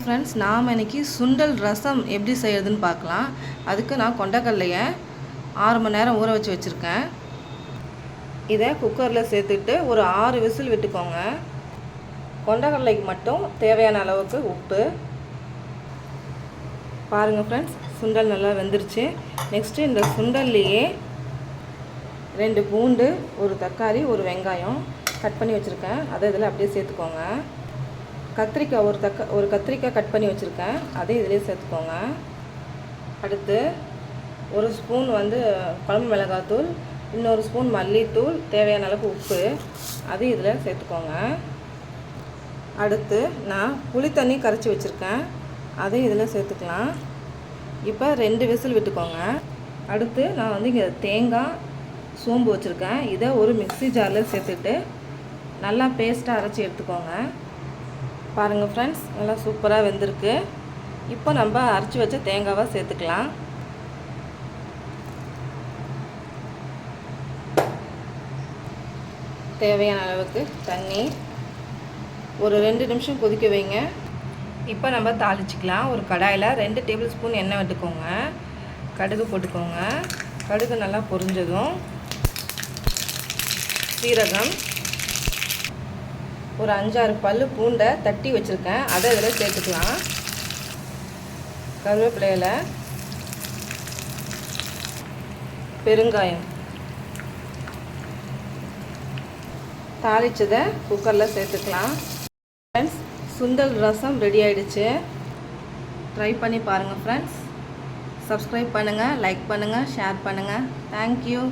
Friends, நாம் இன்றைக்கி சுண்டல் ரசம் எப்படி செய்கிறதுன்னு பார்க்கலாம். அதுக்கு நான் கொண்டக்கடலையை 6 மணி நேரம் ஊற வச்சு வச்சுருக்கேன். இதை குக்கரில் சேர்த்துட்டு ஒரு 6 விசில் விட்டுக்கோங்க. கொண்டக்கடலைக்கு மட்டும் தேவையான அளவுக்கு உப்பு. பாருங்கள் ஃப்ரெண்ட்ஸ், சுண்டல் நல்லா வெந்துருச்சு. நெக்ஸ்ட்டு இந்த சுண்டல்லையே 2 பூண்டு, ஒரு தக்காளி, ஒரு வெங்காயம் கட் பண்ணி வச்சுருக்கேன். அதை இதில் அப்படியே சேர்த்துக்கோங்க. கத்திரிக்காய் ஒரு கத்திரிக்காய் கட் பண்ணி வச்சுருக்கேன், அதை இதிலே சேர்த்துக்கோங்க. அடுத்து 1 ஸ்பூன் குழம்பு மிளகாத்தூள், இன்னொரு ஸ்பூன் மல்லித்தூள், தேவையான அளவுக்கு உப்பு, அது இதில் சேர்த்துக்கோங்க. அடுத்து நான் புளி தண்ணி கரைச்சி வச்சுருக்கேன், அதை இதில் சேர்த்துக்கலாம். இப்போ 2 விசில் விட்டுக்கோங்க. அடுத்து நான் இங்கே தேங்காய், சோம்பு வச்சுருக்கேன். இதை ஒரு மிக்ஸி ஜாரில் சேர்த்துட்டு நல்லா பேஸ்ட்டாக அரைச்சி எடுத்துக்கோங்க. பாருங்கள் ஃப்ரெண்ட்ஸ், நல்லா சூப்பராக வெந்திருக்கு. இப்போ நம்ம அரைச்சி வச்ச தேங்காவை சேர்த்துக்கலாம். தேவையான அளவுக்கு தண்ணி, ஒரு 2 நிமிஷம் கொதிக்க வைங்க. இப்போ நம்ம தாளிச்சிக்கலாம். ஒரு கடாயில் 2 டேபிள் ஸ்பூன் எண்ணெய் விட்டுக்கோங்க. கடுகு போட்டுக்கோங்க. கடுகு நல்லா பொரிஞ்சதும் சீரகம், ஒரு 5-6 பல் பூண்டை தட்டி வச்சுருக்கேன், அதை இதில் சேர்த்துக்கலாம். கருவேப்பிலையில், பெருங்காயம், தாளிச்சதை குக்கரில் சேர்த்துக்கலாம். ஃப்ரெண்ட்ஸ், சுண்டல் ரசம் ரெடி ஆகிடுச்சு. ட்ரை பண்ணி பாருங்கள் ஃப்ரெண்ட்ஸ். சப்ஸ்கிரைப் பண்ணுங்கள், லைக் பண்ணுங்கள், ஷேர் பண்ணுங்கள். தேங்க்யூ.